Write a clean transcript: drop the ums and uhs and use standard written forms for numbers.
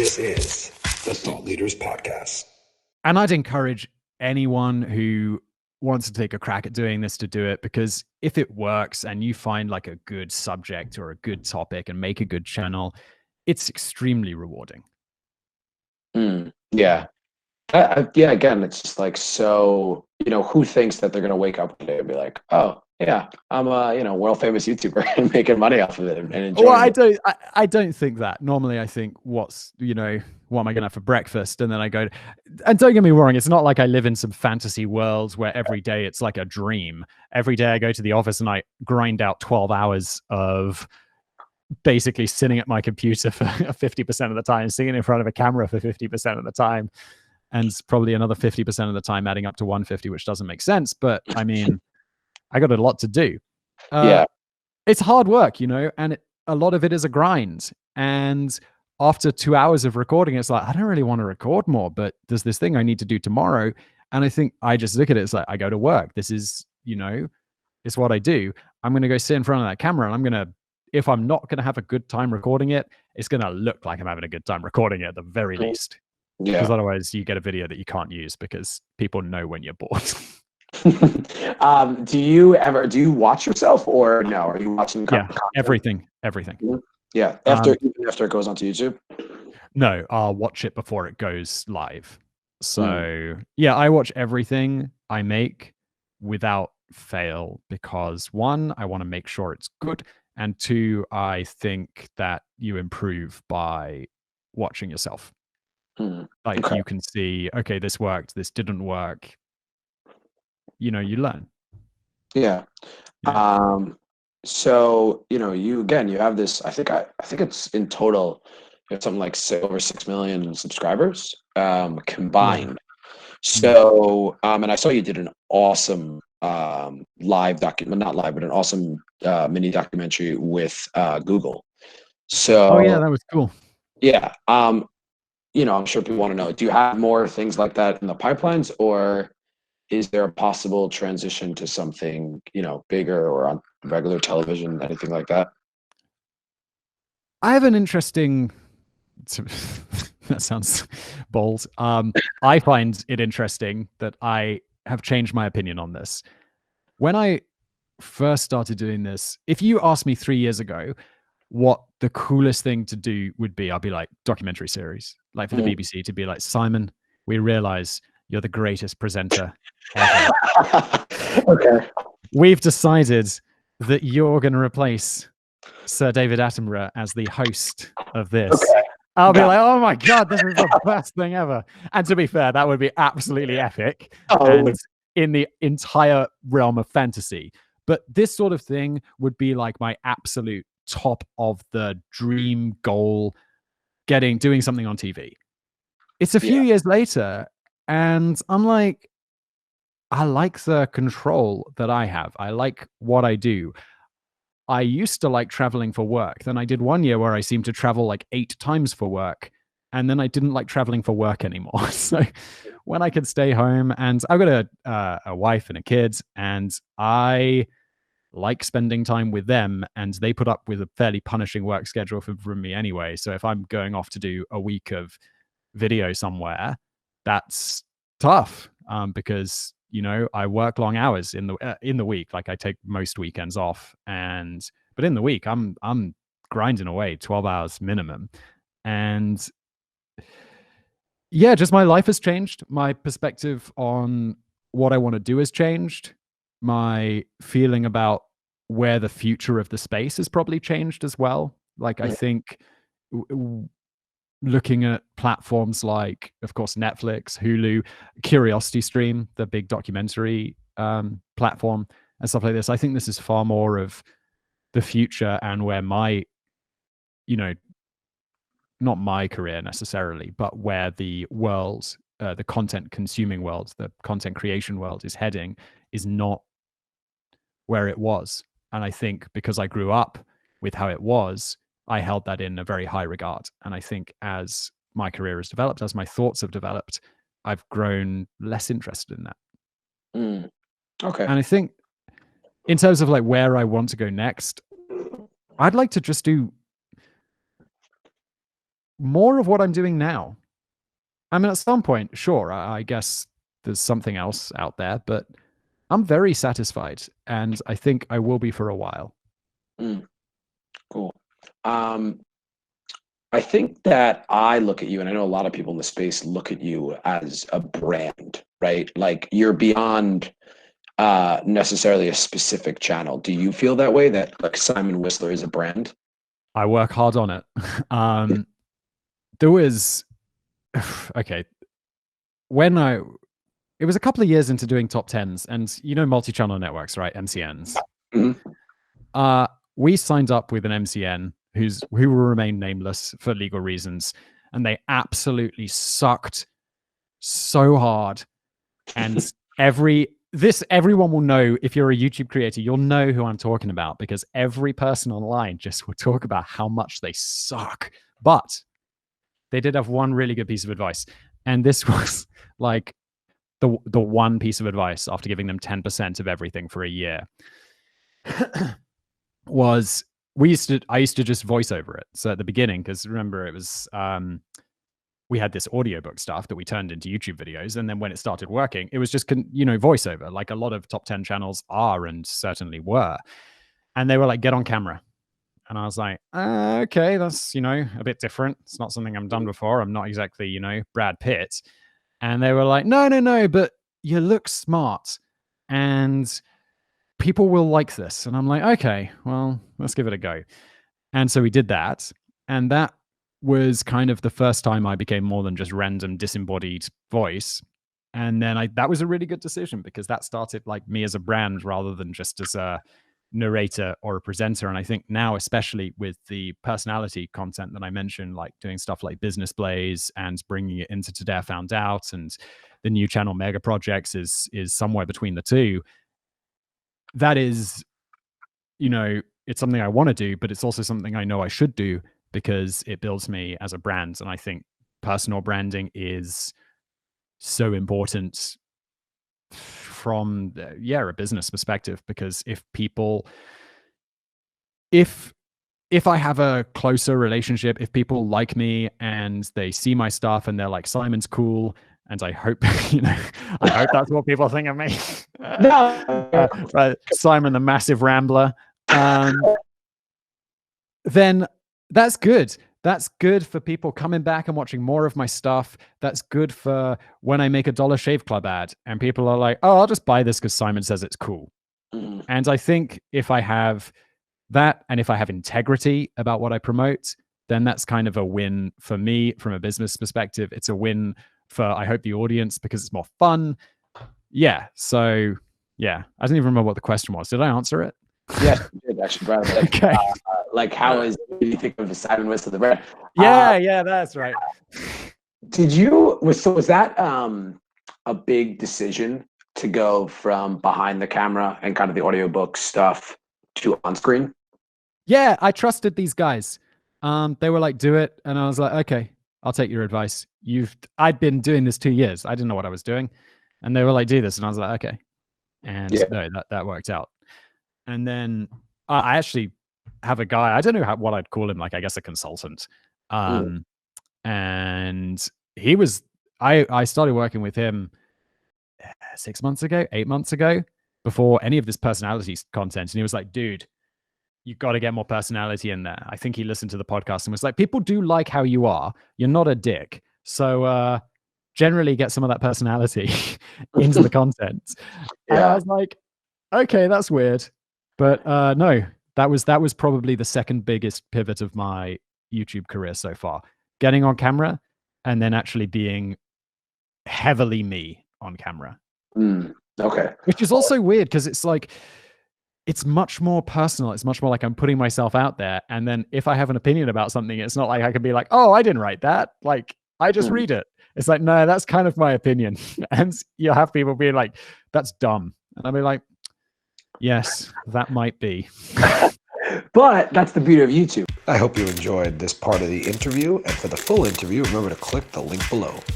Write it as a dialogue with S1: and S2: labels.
S1: This is the Thought Leaders Podcast.
S2: And I'd encourage anyone who wants to take a crack at doing this to do it, because if it works and you find like a good subject or a good topic and make a good channel, it's extremely rewarding.
S3: Yeah. Yeah, again, it's just like, so, who thinks that they're going to wake up one day and be like, oh, yeah, I'm a, world famous YouTuber and making money off of it and enjoying
S2: Well,
S3: it.
S2: I don't think that. Normally I think, what am I going to have for breakfast? And then I go, and don't get me wrong, it's not like I live in some fantasy world where every day it's like a dream. Every day I go to the office and I grind out 12 hours of basically sitting at my computer for 50% of the time, sitting in front of a camera for 50% of the time, and probably another 50% of the time adding up to 150, which doesn't make sense. But I mean, I got a lot to do.
S3: Yeah.
S2: It's hard work, and a lot of it is a grind. And after 2 hours of recording, it's like, I don't really want to record more, but there's this thing I need to do tomorrow. And I think I just look at it, it's like, I go to work. This is, it's what I do. I'm going to go sit in front of that camera and if I'm not going to have a good time recording it, it's going to look like I'm having a good time recording it at the very least.
S3: Yeah.
S2: Because otherwise you get a video that you can't use because people know when you're bored.
S3: Do you watch yourself or no? Are you watching content?
S2: Everything.
S3: Yeah. Even after it goes onto YouTube?
S2: No, I'll watch it before it goes live. So yeah, I watch everything I make without fail because one, I want to make sure it's good. And two, I think that you improve by watching yourself. Like you can see, okay, this worked, this didn't work. You learn.
S3: Yeah. So, you have this, I think it's in total, you have something like over 6 million subscribers combined. Yeah. So, and I saw you did an awesome live document, not live, but an awesome mini documentary with Google. So,
S2: oh yeah, that was cool.
S3: Yeah. I'm sure people want to know, do you have more things like that in the pipelines, or is there a possible transition to something, bigger or on regular television, anything like that?
S2: I have an interesting, that sounds bold. I find it interesting that I have changed my opinion on this. When I first started doing this, if you asked me 3 years ago what the coolest thing to do would be, I'd be like, documentary series, like for the BBC, to be like, Simon, we realize you're the greatest presenter ever.
S3: Okay.
S2: We've decided that you're going to replace Sir David Attenborough as the host of this. Okay. I'll be like, oh my God, this is the best thing ever. And to be fair, that would be absolutely epic. And in the entire realm of fantasy. But this sort of thing would be like my absolute top of the dream goal, doing something on TV. It's a few years later, and I'm like, I like the control that I have. I like what I do. I used to like traveling for work. Then I did 1 year where I seemed to travel like 8 times for work. And then I didn't like traveling for work anymore. So when I could stay home, and I've got a wife and a kid, and I like spending time with them, and they put up with a fairly punishing work schedule from me anyway. So if I'm going off to do a week of video somewhere, that's tough because I work long hours in the week. Like I take most weekends off, but in the week I'm grinding away 12 hours minimum. And yeah, just my life has changed. My perspective on what I want to do has changed. My feeling about where the future of the space has probably changed as well. Like I think looking at platforms like, of course, Netflix, Hulu, CuriosityStream, the big documentary platform, and stuff like this, I think this is far more of the future, and where my, not my career necessarily, but where the world, the content consuming world, the content creation world is heading, is not where it was. And I think because I grew up with how it was, I held that in a very high regard. And I think as my career has developed, as my thoughts have developed, I've grown less interested in that.
S3: Okay.
S2: And I think in terms of like where I want to go next, I'd like to just do more of what I'm doing now. I mean, at some point, sure, I guess there's something else out there, but I'm very satisfied, and I think I will be for a while.
S3: Cool. I think that I look at you, and I know a lot of people in the space look at you as a brand, right? Like you're beyond necessarily a specific channel. Do you feel that way, that like Simon Whistler is a brand?
S2: I work hard on it. There was okay, it was a couple of years into doing top tens, and multi-channel networks, right? MCNs.
S3: Mhm.
S2: We signed up with an MCN who will remain nameless for legal reasons, and they absolutely sucked so hard. And everyone will know, if you're a YouTube creator, you'll know who I'm talking about, because every person online just will talk about how much they suck. But they did have one really good piece of advice, and this was like the one piece of advice after giving them 10% of everything for a year. Was I used to just voice over it. So at the beginning, because remember, it was we had this audiobook stuff that we turned into YouTube videos, and then when it started working, it was just voiceover, like a lot of top 10 channels are, and certainly were. And they were like, get on camera. And I was like, okay, that's a bit different. It's not something I've done before. I'm not exactly Brad Pitt. And they were like, no, but you look smart, and people will like this. And I'm like, okay, well, let's give it a go. And so we did that. And that was kind of the first time I became more than just random disembodied voice. And then that was a really good decision, because that started like me as a brand rather than just as a narrator or a presenter. And I think now, especially with the personality content that I mentioned, like doing stuff like Business Blaze and bringing it into Today I Found Out, and the new channel Mega Projects is somewhere between the two. That is, it's something I want to do, but it's also something I know I should do, because it builds me as a brand. And I think personal branding is so important from a business perspective, because if I have a closer relationship, if people like me and they see my stuff and they're like, Simon's cool, and I hope I hope that's what people think of me. Right, Simon the massive rambler. Then that's good. That's good for people coming back and watching more of my stuff. That's good for when I make a Dollar Shave Club ad and people are like, oh, I'll just buy this because Simon says it's cool.
S3: Mhm.
S2: And I think if I have that, and if I have integrity about what I promote, then that's kind of a win for me from a business perspective. It's a win for, I hope, the audience, because it's more fun. Yeah. So yeah, I don't even remember what the question was. Did I answer it?
S3: Yes, you did actually, Brad.
S2: Okay.
S3: Like, how is do you think of Simon Whistler the brand?
S2: Yeah, that's right.
S3: Was that a big decision to go from behind the camera and kind of the audiobook stuff to on screen?
S2: Yeah, I trusted these guys. They were like, do it. And I was like, okay, I'll take your advice. I'd been doing this 2 years. I didn't know what I was doing. And they were like, do this. And I was like, okay. And no, that worked out. And then I actually have a guy, I don't know what I'd call him, like, I guess a consultant. And he was, I started working with him 8 months ago, before any of this personality content. And he was like, dude, you got to get more personality in there. I think he listened to the podcast and was like, people do like how you are. You're not a dick. So generally get some of that personality into the content. And I was like, okay, that's weird. But no, that was probably the second biggest pivot of my YouTube career so far. Getting on camera and then actually being heavily me on camera.
S3: Okay.
S2: Which is also weird, because it's like, it's much more personal. It's much more like I'm putting myself out there. And then if I have an opinion about something, it's not like I can be like, oh, I didn't write that. Like, I just read it. It's like, no, that's kind of my opinion. And you'll have people being like, that's dumb. And I'll be like, yes, that might be.
S3: But that's the beauty of YouTube.
S1: I hope you enjoyed this part of the interview. And for the full interview, remember to click the link below.